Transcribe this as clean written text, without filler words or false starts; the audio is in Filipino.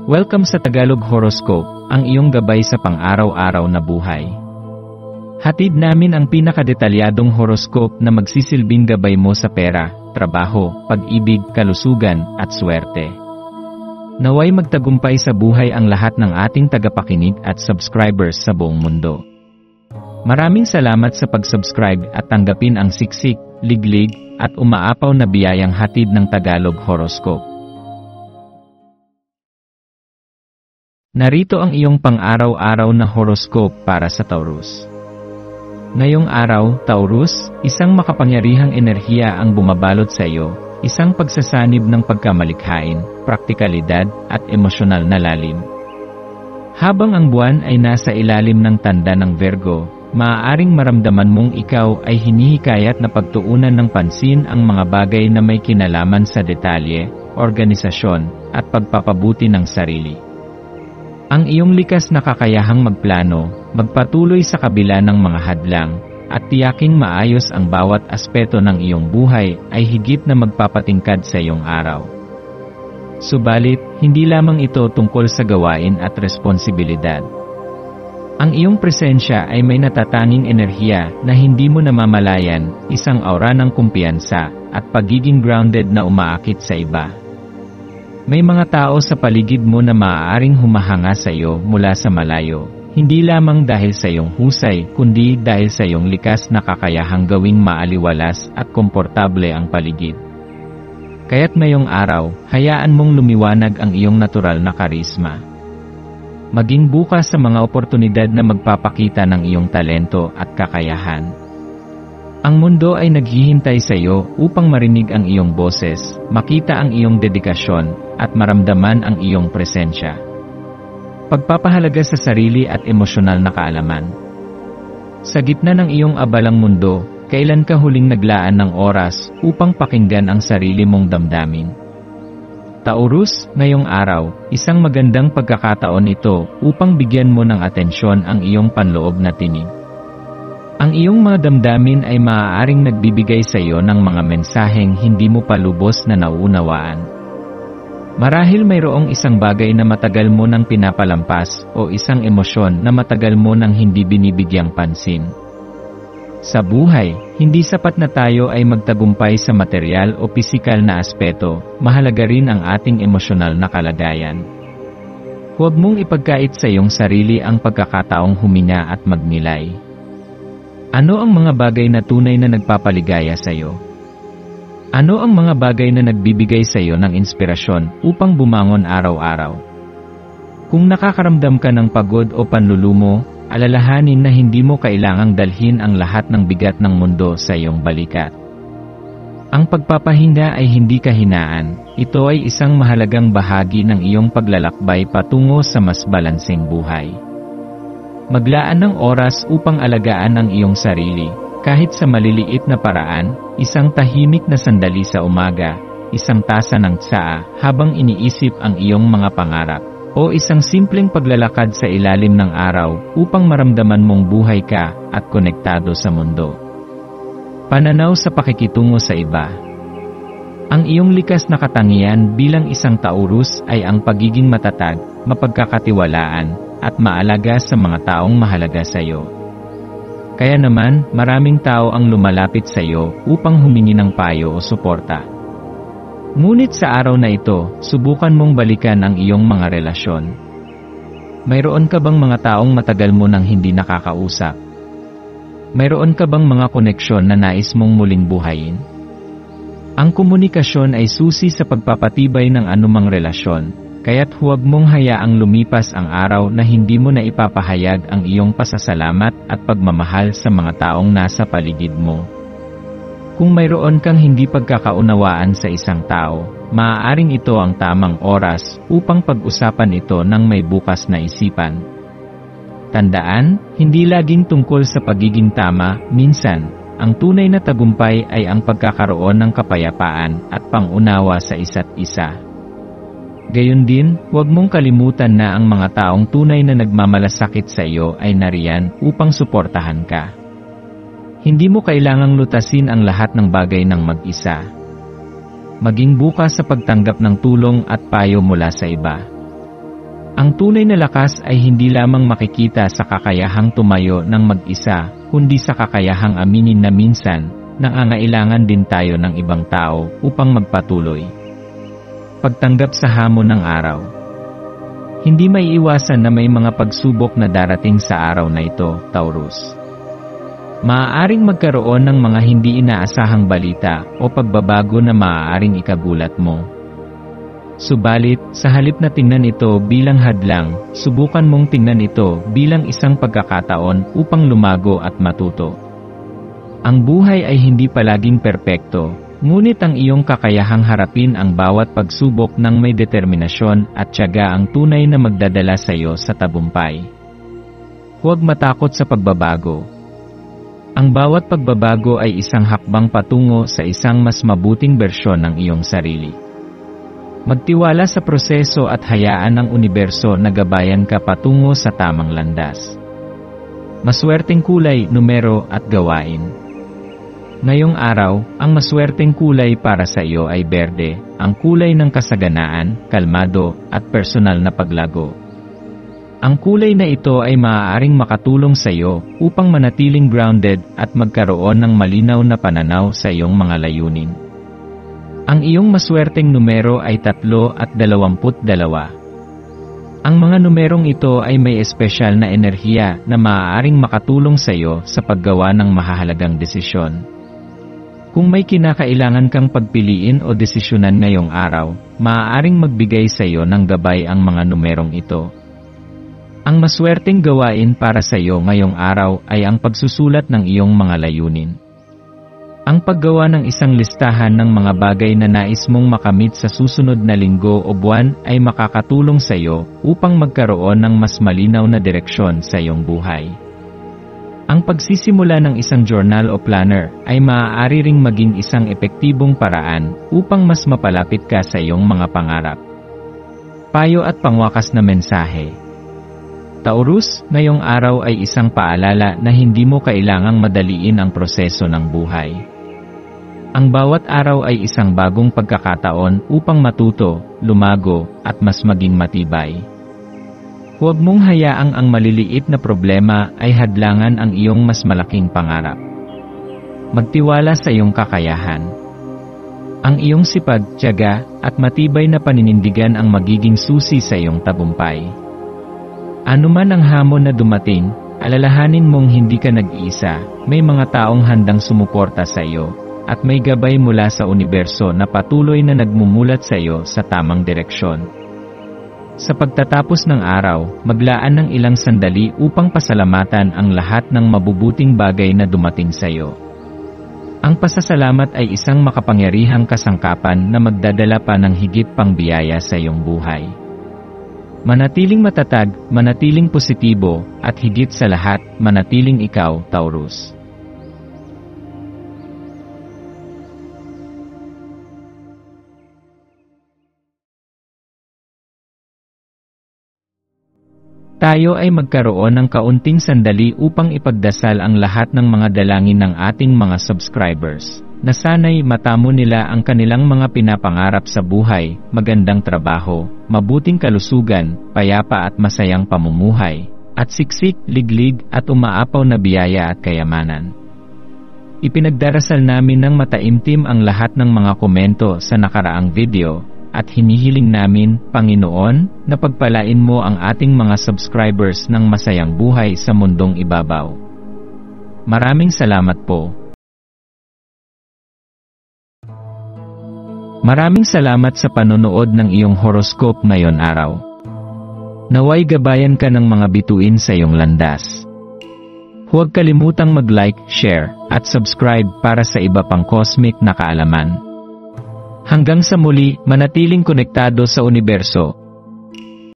Welcome sa Tagalog Horoscope, ang iyong gabay sa pang-araw-araw na buhay. Hatid namin ang pinakadetalyadong horoscope na magsisilbing gabay mo sa pera, trabaho, pag-ibig, kalusugan, at swerte. Naway magtagumpay sa buhay ang lahat ng ating tagapakinig at subscribers sa buong mundo. Maraming salamat sa pag-subscribe at tanggapin ang siksik, liglig, at umaapaw na biyayang hatid ng Tagalog Horoscope. Narito ang iyong pang-araw-araw na horoscope para sa Taurus. Ngayong araw, Taurus, isang makapangyarihang enerhiya ang bumabalot sa iyo, isang pagsasanib ng pagkamalikhain, praktikalidad, at emosyonal na lalim. Habang ang buwan ay nasa ilalim ng tanda ng Virgo, maaaring maramdaman mong ikaw ay hinihikayat na pagtuunan ng pansin ang mga bagay na may kinalaman sa detalye, organisasyon, at pagpapabuti ng sarili. Ang iyong likas na kakayahang magplano, magpatuloy sa kabila ng mga hadlang, at tiyaking maayos ang bawat aspeto ng iyong buhay ay higit na magpapatingkad sa iyong araw. Subalit, hindi lamang ito tungkol sa gawain at responsibilidad. Ang iyong presensya ay may natatanging enerhiya na hindi mo namamalayan, isang aura ng kumpiyansa, at pagiging grounded na umaakit sa iba. May mga tao sa paligid mo na maaaring humahanga sa iyo mula sa malayo, hindi lamang dahil sa iyong husay, kundi dahil sa iyong likas na kakayahang gawing maaliwalas at komportable ang paligid. Kaya't ngayong araw, hayaan mong lumiwanag ang iyong natural na karisma. Maging bukas sa mga oportunidad na magpapakita ng iyong talento at kakayahan. Ang mundo ay naghihintay sa iyo upang marinig ang iyong boses, makita ang iyong dedikasyon, at maramdaman ang iyong presensya. Pagpapahalaga sa sarili at emosyonal na kaalaman. Sa gitna ng iyong abalang mundo, kailan ka huling naglaan ng oras upang pakinggan ang sarili mong damdamin? Taurus, ngayong araw, isang magandang pagkakataon ito upang bigyan mo ng atensyon ang iyong panloob na tinig. Ang iyong mga damdamin ay maaaring nagbibigay sa iyo ng mga mensaheng hindi mo pa lubos na nauunawaan. Marahil mayroong isang bagay na matagal mo nang pinapalampas o isang emosyon na matagal mo nang hindi binibigyang pansin. Sa buhay, hindi sapat na tayo ay magtagumpay sa material o pisikal na aspeto, mahalaga rin ang ating emosyonal na kalagayan. Huwag mong ipagkait sa iyong sarili ang pagkakataong huminga at magnilay. Ano ang mga bagay na tunay na nagpapaligaya sa iyo? Ano ang mga bagay na nagbibigay sa iyo ng inspirasyon upang bumangon araw-araw? Kung nakakaramdam ka ng pagod o panlulumo, alalahanin na hindi mo kailangang dalhin ang lahat ng bigat ng mundo sa iyong balikat. Ang pagpapahinga ay hindi kahinaan, ito ay isang mahalagang bahagi ng iyong paglalakbay patungo sa mas balanseng buhay. Maglaan ng oras upang alagaan ang iyong sarili, kahit sa maliliit na paraan, isang tahimik na sandali sa umaga, isang tasa ng tsaa habang iniisip ang iyong mga pangarap, o isang simpleng paglalakad sa ilalim ng araw upang maramdaman mong buhay ka at konektado sa mundo. Pananaw sa pakikitungo sa iba. Ang iyong likas na katangian bilang isang Taurus ay ang pagiging matatag, mapagkakatiwalaan, at maalaga sa mga taong mahalaga sa iyo. Kaya naman, maraming tao ang lumalapit sa iyo upang humingi ng payo o suporta. Ngunit sa araw na ito, subukan mong balikan ang iyong mga relasyon. Mayroon ka bang mga taong matagal mo nang hindi nakakausap? Mayroon ka bang mga koneksyon na nais mong muling buhayin? Ang komunikasyon ay susi sa pagpapatibay ng anumang relasyon. Kaya't huwag mong hayaang lumipas ang araw na hindi mo na ipapahayag ang iyong pasasalamat at pagmamahal sa mga taong nasa paligid mo. Kung mayroon kang hindi pagkakaunawaan sa isang tao, maaaring ito ang tamang oras upang pag-usapan ito ng may bukas na isipan. Tandaan, hindi laging tungkol sa pagiging tama, minsan, ang tunay na tagumpay ay ang pagkakaroon ng kapayapaan at pangunawa sa isa't isa. Gayon din, huwag mong kalimutan na ang mga taong tunay na nagmamalasakit sa iyo ay nariyan upang suportahan ka. Hindi mo kailangang lutasin ang lahat ng bagay ng mag-isa. Maging bukas sa pagtanggap ng tulong at payo mula sa iba. Ang tunay na lakas ay hindi lamang makikita sa kakayahang tumayo ng mag-isa, kundi sa kakayahang aminin na minsan, nangangailangan din tayo ng ibang tao upang magpatuloy. Pagtanggap sa hamon ng araw. Hindi maiiwasan na may mga pagsubok na darating sa araw na ito, Taurus. Maaaring magkaroon ng mga hindi inaasahang balita o pagbabago na maaaring ikagulat mo. Subalit, sa halip na tingnan ito bilang hadlang, subukan mong tingnan ito bilang isang pagkakataon upang lumago at matuto. Ang buhay ay hindi palaging perpekto, ngunit ang iyong kakayahang harapin ang bawat pagsubok ng may determinasyon at tiyaga ang tunay na magdadala sa iyo sa tagumpay. Huwag matakot sa pagbabago. Ang bawat pagbabago ay isang hakbang patungo sa isang mas mabuting bersyon ng iyong sarili. Magtiwala sa proseso at hayaan ang universo na gabayan ka patungo sa tamang landas. Maswerteng kulay, numero at gawain. Ngayong araw, ang maswerteng kulay para sa iyo ay berde, ang kulay ng kasaganaan, kalmado, at personal na paglago. Ang kulay na ito ay maaaring makatulong sa iyo upang manatiling grounded at magkaroon ng malinaw na pananaw sa iyong mga layunin. Ang iyong maswerteng numero ay 3 at 22. Ang mga numerong ito ay may espesyal na enerhiya na maaaring makatulong sa iyo sa paggawa ng mahahalagang desisyon. Kung may kinakailangan kang pagpiliin o desisyonan ngayong araw, maaaring magbigay sa iyo ng gabay ang mga numerong ito. Ang maswerteng gawain para sa iyo ngayong araw ay ang pagsusulat ng iyong mga layunin. Ang paggawa ng isang listahan ng mga bagay na nais mong makamit sa susunod na linggo o buwan ay makakatulong sa iyo upang magkaroon ng mas malinaw na direksyon sa iyong buhay. Ang pagsisimula ng isang journal o planner ay maaari ring maging isang epektibong paraan upang mas mapalapit ka sa iyong mga pangarap. Payo at pangwakas na mensahe. Taurus, ngayong araw ay isang paalala na hindi mo kailangang madaliin ang proseso ng buhay. Ang bawat araw ay isang bagong pagkakataon upang matuto, lumago, at mas maging matibay. Huwag mong hayaang ang maliliit na problema ay hadlangan ang iyong mas malaking pangarap. Magtiwala sa iyong kakayahan. Ang iyong sipag, tiyaga, at matibay na paninindigan ang magiging susi sa iyong tagumpay. Anuman ang hamon na dumating, alalahanin mong hindi ka nag-iisa, may mga taong handang sumuporta sa iyo, at may gabay mula sa universo na patuloy na nagmumulat sa iyo sa tamang direksyon. Sa pagtatapos ng araw, maglaan ng ilang sandali upang pasalamatan ang lahat ng mabubuting bagay na dumating sa iyo. Ang pasasalamat ay isang makapangyarihang kasangkapan na magdadala pa ng higit pang biyaya sa iyong buhay. Manatiling matatag, manatiling positibo, at higit sa lahat, manatiling ikaw, Taurus. Tayo ay magkaroon ng kaunting sandali upang ipagdasal ang lahat ng mga dalangin ng ating mga subscribers, na sana'y matamo nila ang kanilang mga pinapangarap sa buhay, magandang trabaho, mabuting kalusugan, payapa at masayang pamumuhay, at siksik, liglig at umaapaw na biyaya at kayamanan. Ipinagdarasal namin ng mataimtim ang lahat ng mga komento sa nakaraang video, at hinihiling namin, Panginoon, na pagpalain mo ang ating mga subscribers ng masayang buhay sa mundong ibabaw. Maraming salamat po. Maraming salamat sa panonood ng iyong horoscope ngayon araw. Naway gabayan ka ng mga bituin sa iyong landas. Huwag kalimutang mag-like, share, at subscribe para sa iba pang cosmic na kaalaman. Hanggang sa muli, manatiling konektado sa universo